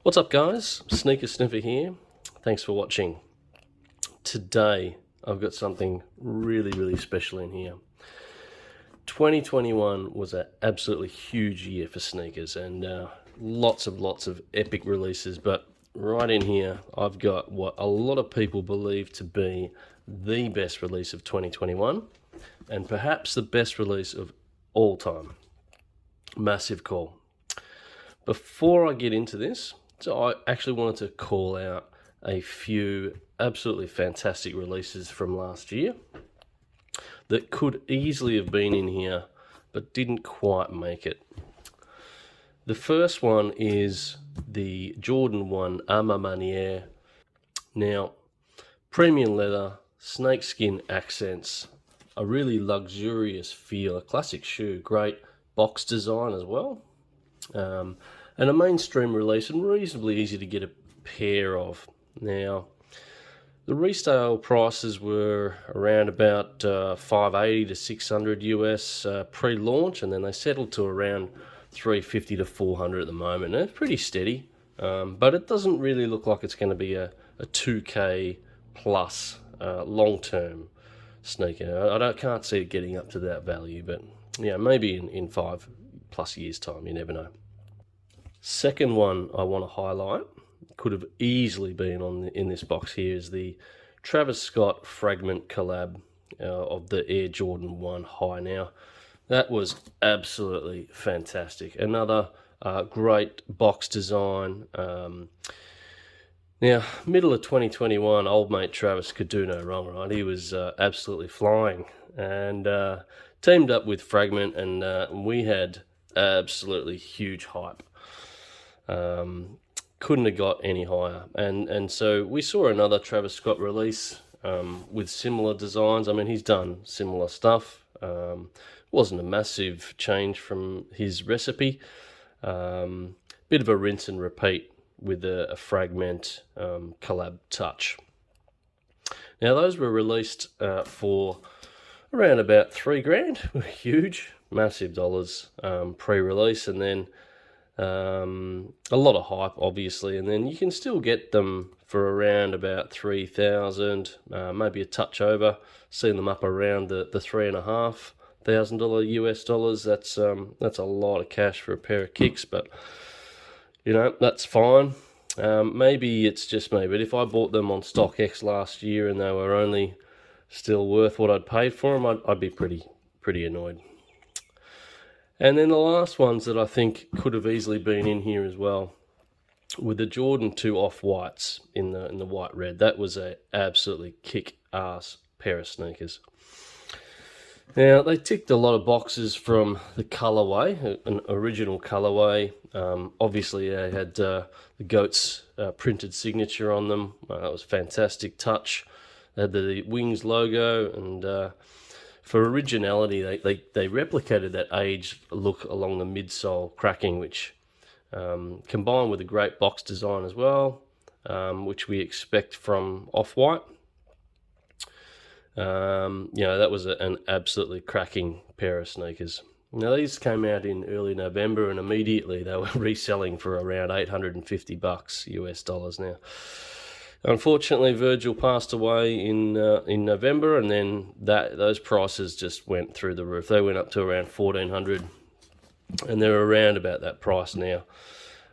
What's up, guys? Sneaker Sniffer here. Thanks for watching. Today I've got something really special in here. 2021 was an absolutely huge year for sneakers, and lots of epic releases, but right in here I've got what a lot of people believe to be the best release of 2021 and perhaps the best release of all time. Massive call. Before I get into this, so I actually wanted to call out a few absolutely fantastic releases from last year that could easily have been in here but didn't quite make it. The first one is the Jordan 1 A Ma Manierie. Now, premium leather, snakeskin accents, a really luxurious feel, a classic shoe, great box design as well. And a mainstream release and reasonably easy to get a pair of. Now, the resale prices were around about $580 to $600 US pre-launch, and then they settled to around $350 to $400 at the moment. And it's pretty steady, but it doesn't really look like it's going to be a $2K plus long-term sneaker. I can't see it getting up to that value, but yeah, maybe in 5+ years' time. You never know. Second one I want to highlight, could have easily been in this box here, is the Travis Scott fragment collab of the Air Jordan 1 High. Now, that was absolutely fantastic. Another great box design. Now, middle of 2021, old mate Travis could do no wrong, right? He was absolutely flying, and teamed up with Fragment, and we had absolutely huge hype. Couldn't have got any higher, and so we saw another Travis Scott release with similar designs. I mean, he's done similar stuff. Wasn't a massive change from his recipe. Bit of a rinse and repeat with a fragment collab touch. Now, those were released for around about $3,000. Huge, massive dollars pre-release, and then a lot of hype, obviously, and then you can still get them for around about 3,000, maybe a touch over. Seen them up around the $3,500 US dollars. That's a lot of cash for a pair of kicks, but you know, that's fine. Maybe it's just me, but if I bought them on StockX last year and they were only still worth what I'd paid for them, I'd be pretty annoyed. And then the last ones that I think could have easily been in here as well were the Jordan 2 Off-Whites in the white red. That was a absolutely kick-ass pair of sneakers. Now, they ticked a lot of boxes from the colorway, an original colorway. Obviously, they had the GOAT's printed signature on them. That was a fantastic touch. They had the Wings logo, and for originality, they replicated that aged look along the midsole cracking, which combined with a great box design as well, which we expect from Off-White. That was an absolutely cracking pair of sneakers. Now, these came out in early November, and immediately they were reselling for around $850 US dollars. Now, unfortunately, Virgil passed away in November, and then those prices just went through the roof. They went up to around $1,400, and they're around about that price now.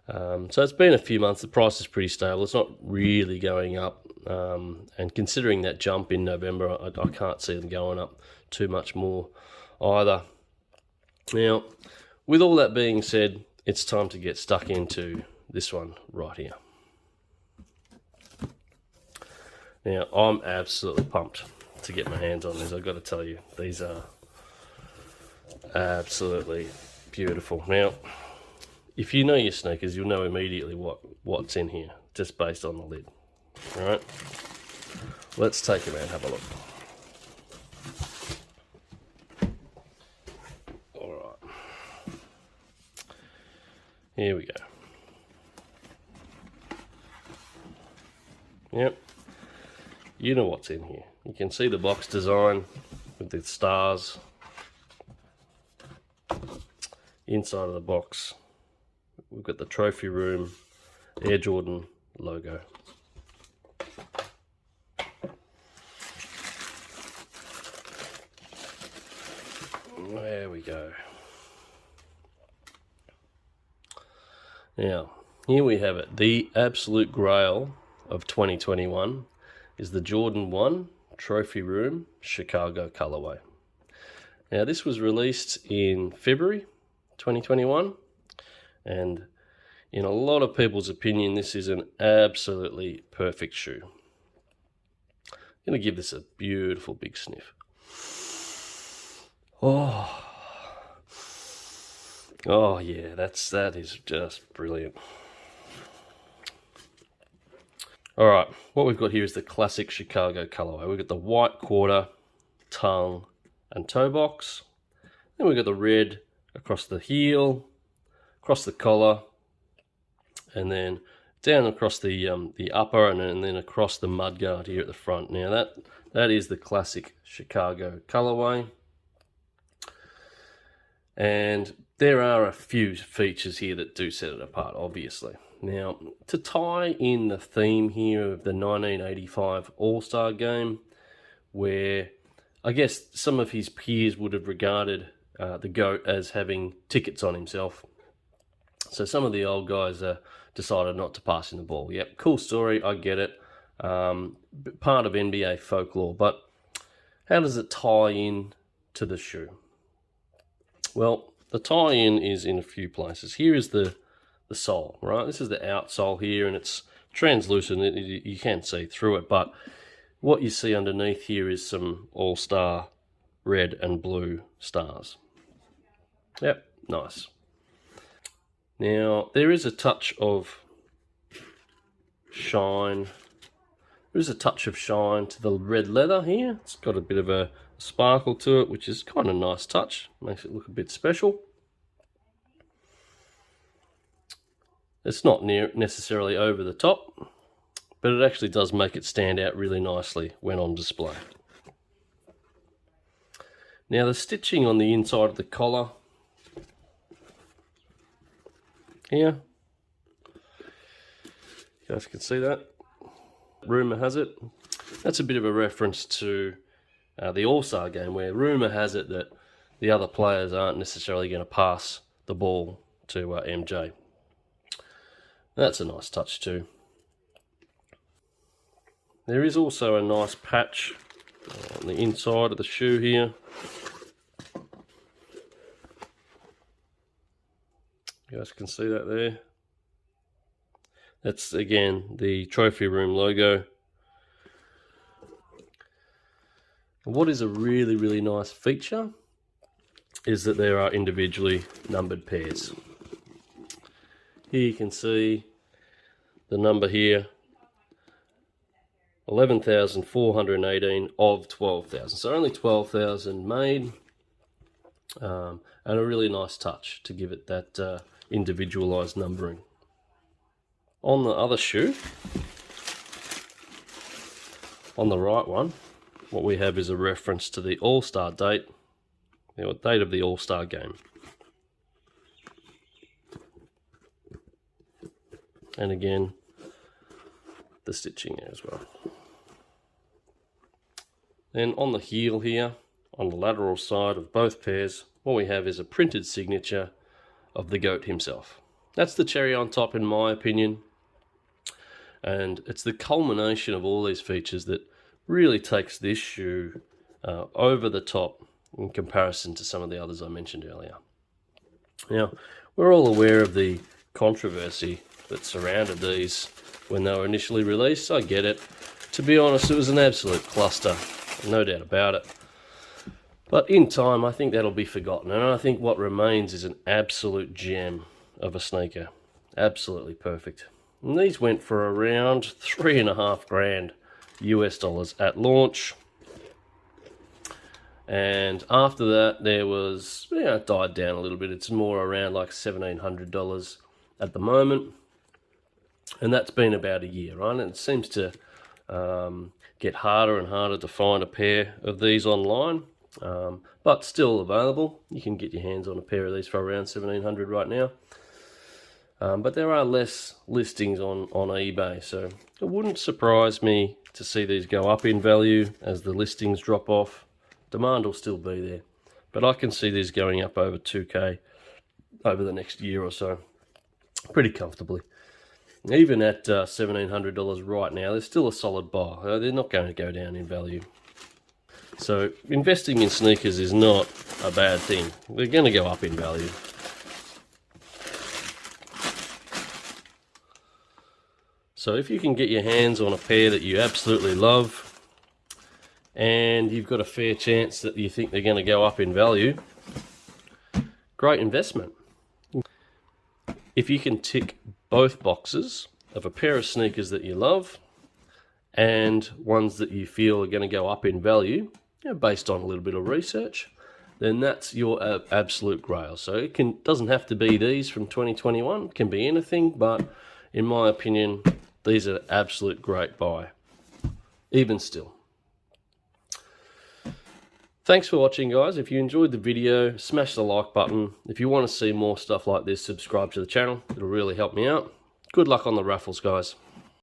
So it's been a few months. The price is pretty stable. It's not really going up, and considering that jump in November, I can't see them going up too much more either. Now, with all that being said, it's time to get stuck into this one right here. Now, I'm absolutely pumped to get my hands on these. I've got to tell you, these are absolutely beautiful. Now, if you know your sneakers, you'll know immediately what's in here, just based on the lid. All right, let's take them out and have a look. All right, here we go. Yep. You know what's in here. You can see the box design with the stars. Inside of the box, we've got the trophy room Air Jordan logo. There we go. Now, here we have it. The absolute grail of 2021 is the Jordan 1 Trophy Room Chicago colorway. Now, this was released in February 2021, and in a lot of people's opinion, this is an absolutely perfect shoe. I'm going to give this a beautiful big sniff. Oh yeah, that is just brilliant. All right, what we've got here is the classic Chicago colorway. We've got the white quarter, tongue, and toe box. Then we've got the red across the heel, across the collar, and then down across the upper, and then across the mudguard here at the front. Now that is the classic Chicago colorway. And there are a few features here that do set it apart, obviously. Now, to tie in the theme here of the 1985 All-Star Game, where I guess some of his peers would have regarded the GOAT as having tickets on himself. So some of the old guys decided not to pass in the ball. Yep, cool story, I get it. Part of NBA folklore, but how does it tie in to the shoe? Well, the tie-in is in a few places. Here is the sole, right? This is the outsole here, and it's translucent. You can see through it, but what you see underneath here is some all-star red and blue stars. Yep, nice. Now, there is a touch of shine. There is a touch of shine to the red leather here. It's got a bit of a sparkle to it, which is kind of a nice touch. Makes it look a bit special. It's not necessarily over the top, but it actually does make it stand out really nicely when on display. Now, the stitching on the inside of the collar here, you guys can see that. Rumour has it, that's a bit of a reference to the All-Star Game, where rumour has it that the other players aren't necessarily going to pass the ball to MJ. That's a nice touch too. There is also a nice patch on the inside of the shoe here. You guys can see that there. That's again the Trophy Room logo. What is a really, really nice feature is that there are individually numbered pairs. Here you can see the number here, 11,418 of 12,000. So only 12,000 made, and a really nice touch to give it that individualized numbering. On the other shoe, on the right one, what we have is a reference to the All-Star date, the date of the All-Star Game. And again, the stitching there as well. Then on the heel here, on the lateral side of both pairs, what we have is a printed signature of the GOAT himself. That's the cherry on top, in my opinion. And it's the culmination of all these features that really takes this shoe over the top in comparison to some of the others I mentioned earlier. Now, we're all aware of the controversy that surrounded these when they were initially released. I get it. To be honest, it was an absolute cluster, no doubt about it. But in time, I think that'll be forgotten, and I think what remains is an absolute gem of a sneaker. Absolutely perfect. And these went for around $3,500 US dollars at launch. And after that, there was, it died down a little bit. It's more around like $1,700 at the moment. And that's been about a year, right? And it seems to get harder and harder to find a pair of these online, but still available. You can get your hands on a pair of these for around $1,700 right now. but there are less listings on eBay, so it wouldn't surprise me to see these go up in value as the listings drop off. Demand will still be there, but I can see these going up over 2K over the next year or so pretty comfortably. Even at $1,700 right now, they're still a solid buy. They're not going to go down in value. So investing in sneakers is not a bad thing. They're going to go up in value. So if you can get your hands on a pair that you absolutely love and you've got a fair chance that you think they're going to go up in value, great investment. If you can tick both boxes of a pair of sneakers that you love and ones that you feel are going to go up in value, based on a little bit of research, then that's your absolute grail. So it doesn't have to be these from 2021, it can be anything, but in my opinion, these are an absolute great buy, even still. Thanks for watching, guys. If you enjoyed the video, smash the like button. If you want to see more stuff like this, subscribe to the channel. It'll really help me out. Good luck on the raffles, guys.